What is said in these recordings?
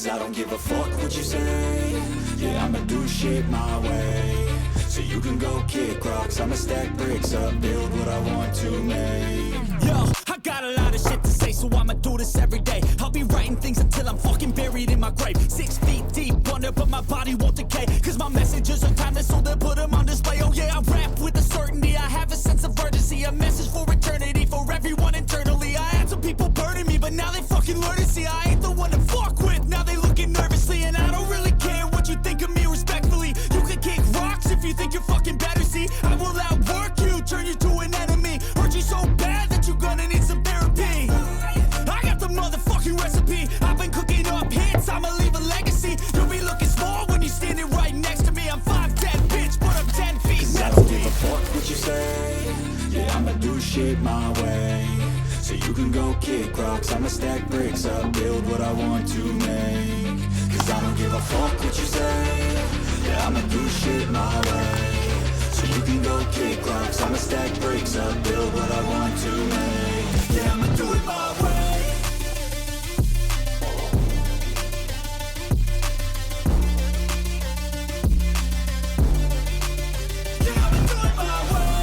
Cause I don't give a fuck what you say. Yeah, I'ma do shit my way. So you can go kick rocks, I'ma stack bricks up, build what I want to make. Yo, I got a lot of shit to say, so I'ma do this every day. I'll be writing things until I'm fucking buried in my grave. 6 feet deep under, but my body won't decay. Cause my messages are timeless, so they'll put them on display. Oh yeah, I rap with a certainty, I have a sense of urgency. A message for eternity, for everyone internally. I had some people burning me, but now they fucking learn to see I ain't the one to fuck with. Now they looking nervously, and I don't really care what you think of me respectfully. You can kick rocks if you think you're fucking better, see. I will outwork you, turn you to an enemy. Hurt you so bad that you're gonna need some therapy. I got the motherfucking recipe. I've been cooking up hits, I'ma leave a legacy. You'll be looking small when you're standing right next to me. I'm 5'10", bitch, but I'm 10 feet. Cause I don't give a fuck what you say. Yeah, I'ma do shit my way. So you can go kick rocks, I'ma stack bricks up, build what I want to make. Cause I don't give a fuck what you say. Yeah, I'ma do shit my way. So you can go kick rocks, I'ma stack bricks up, build what I want to make. Yeah, I'ma do it my way. Yeah, I'ma do it my way.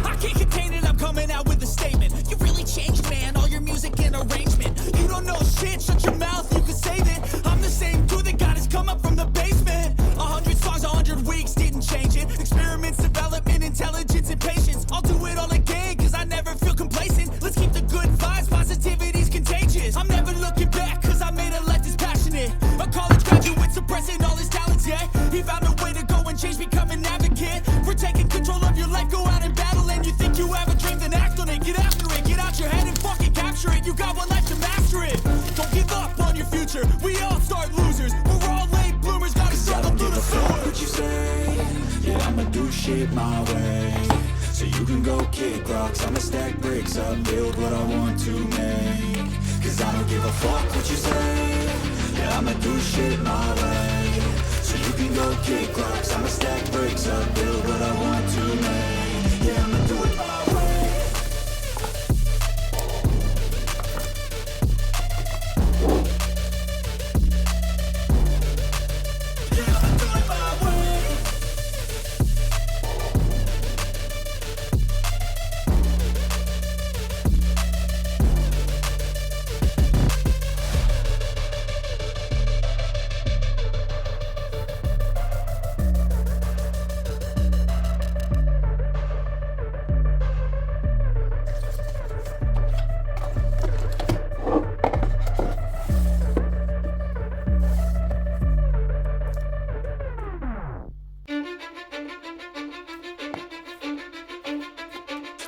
I can't contain it, I'm coming out with a statement. You really changed, man, all your music and arrangement. You don't know shit, shut your mouth, you can save it. I'm the same dude that got his come up from the basement. 100 songs, 100 weeks, didn't change it. Experiments, development, intelligence, and patience. I'll do it all again, cause I never feel complacent. Let's keep the good vibes, positivity's contagious. I'm never looking back, cause I made a life that's passionate. A college graduate suppressing all his talents, yeah. He found a way to go and change, become an advocate. For taking control of your life, go out and battle. And you think you have a dream, then act on it. Get after it, get out your head and fucking capture it. You got one life to master it. Don't give up on your future, we all start losers. We're all late bloomers, gotta Cause I struggle don't through give the a fuck sewer. what you say. Yeah, I'ma do shit my way. So you can go kick rocks, I'ma stack bricks up, build what I want to make. Cause I don't give a fuck what you say. Yeah, I'ma do shit my way. So you can go kick rocks, I'ma stack bricks up, build what I want to make. Yeah, I'ma do it my way. Yeah, I'ma do it my way.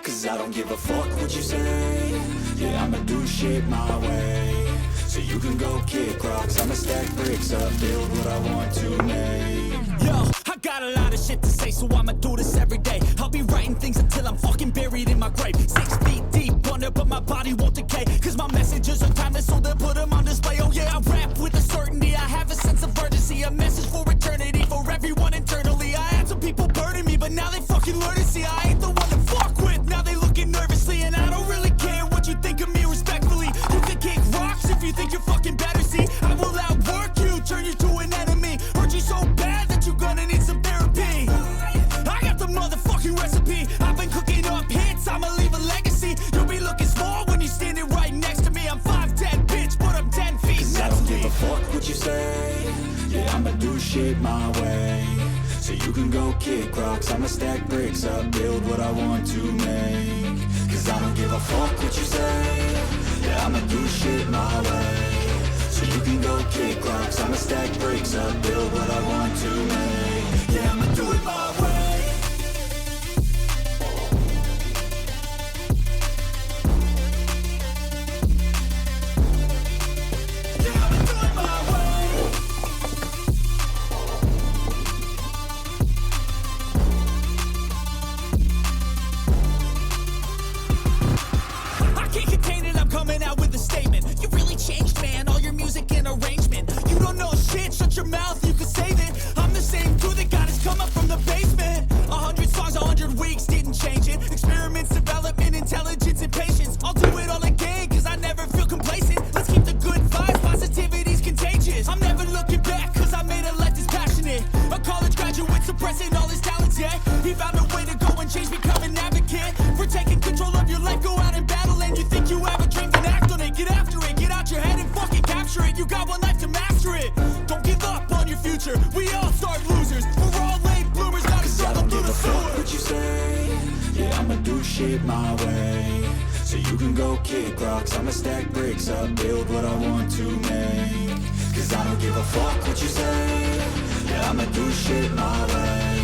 Cause I don't give a fuck what you say. Yeah, I'ma do shit my way. So you can go kick rocks, I'ma stack bricks up, build what I want to make. Yo, I got a lot of shit to say, so I'ma do this every day. I'll be writing things until I'm fucking buried in my grave. 6 feet deep under, but my body won't decay. Cause my messages are timeless, so they'll put them on display. Oh yeah, I rap with a certainty, I have a sense of urgency. A message for eternity, for everyone internally. I had some people burning me, but now they fucking learn to see I ain't the one to fuck with. Now they looking nervously, and I don't really care what you think of me respectfully. You can kick rocks if you think you're fucking better, see. I will outwork you, turn you to an enemy. Hurt you so bad that you're gonna need some therapy. I got the motherfucking recipe. I've been cooking up hits, I'ma leave a legacy. You'll be looking small when you're standing right next to me. I'm 5'10", bitch, but I'm 10 feet. Cause I don't give a fuck what you say. Yeah, I'ma do shit my way. So you can go kick rocks, I'ma stack bricks up, build what I want to make. Cause I don't give a fuck what you say. Yeah, I'ma do shit my way. So you can go kick rocks, I'ma stack bricks up, build what I want to make. Yeah, I'ma do it my way. Yeah, I'ma do it my way. I can't contain it, I'm coming out with a statement. You really changed, man, all your music and arrangement. You don't know shit, shut your mouth, you can save it. I'm the same shit my way. So you can go kick rocks, I'ma stack bricks up, build what I want to make. Cause I don't give a fuck what you say, yeah, I'ma do shit my way.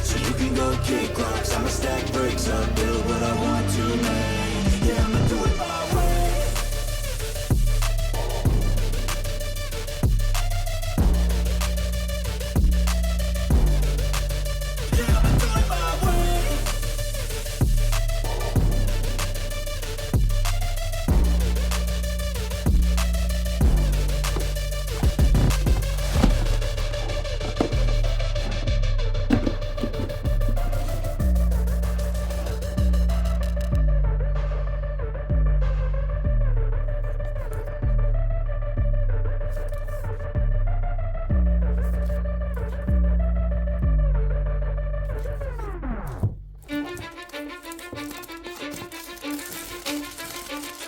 So you can go kick rocks, I'ma stack bricks up, build what I want to make. Yeah, I'ma do it my way.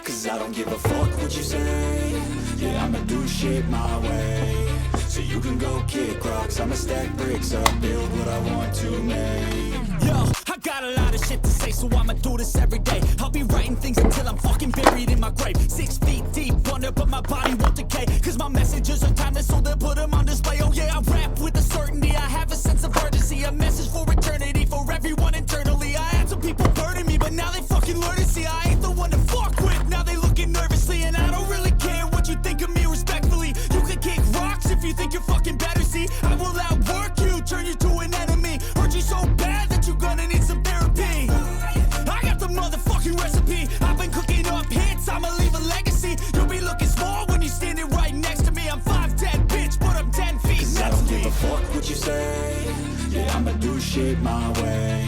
Cause I don't give a fuck what you say, yeah, I'ma do shit my way. So you can go kick rocks, I'ma stack bricks up, build what I want to make. Yo, I got a lot of shit to say, so I'ma do this every day. I'll be writing things until I'm fucking buried in my grave. 6 feet deep under, but my body won't decay. Cause my messages are timeless, so they'll put them on display. Oh yeah, I rap with a certainty, I have a sense of urgency. A message for eternity, for everyone internally. I had some people burning me, but now they fucking learn to see I ain't the one to fuck with. Now they looking nervously, and I don't really care what you think of me respectfully. You can kick rocks if you think you're fucking better, see. I will outwork you, turn you to an enemy. Hurt you so bad that you're gonna need some therapy. I got the motherfucking recipe. I've been cooking up hits, I'ma leave a legacy. You'll be looking small when you're standing right next to me. I'm 5'10", bitch, but I'm 10 feet. Cause I don't give a fuck what you say, yeah, I'ma do shit my way.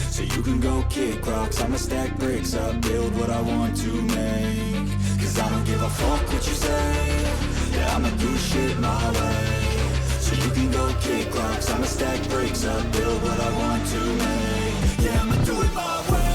So you can go kick rocks, I'ma stack bricks up, build what I want to make. Cause I don't give a fuck what you say, yeah, I'ma do shit my way. So you can go kick rocks, I'ma stack bricks up, build what I want to make. Yeah, I'ma do it my way.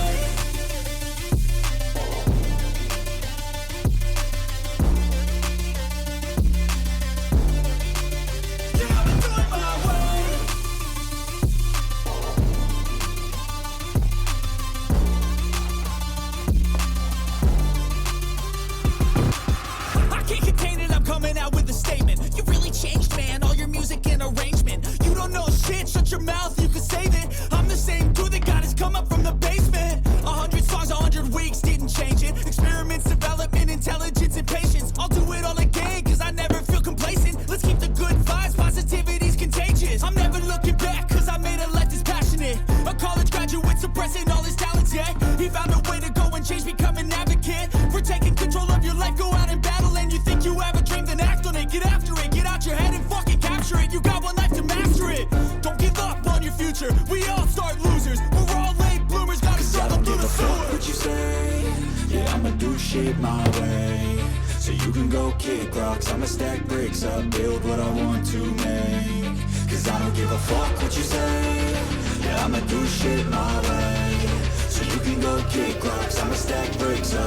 Shut your mouth, you can save it. I'm the same dude that got his come up from the basement. 100 songs, 100 weeks, didn't change it. Experiments, development, intelligence, and patience. I'll do it all again, cause I never feel complacent. Let's keep the good vibes, positivity's contagious. I'm never looking back, cause I made a life that's passionate. A college graduate suppressing all his talents, yeah. He found a way to go and change, become an advocate. For taking control of your life, go out and battle. And you think you have a dream, then act on it. Get after it, get out your head and fucking capture it. You got one life to master it. Don't give up on your future, we all start losers. We're all late bloomers, gotta struggle through the sewer. What you say, yeah, I'ma do shit my way. So you can go kick rocks, I'ma stack bricks up, build what I want to make. Cause I don't give a fuck what you say, yeah, I'ma do shit my way. So you can go kick rocks, I'ma stack bricks up.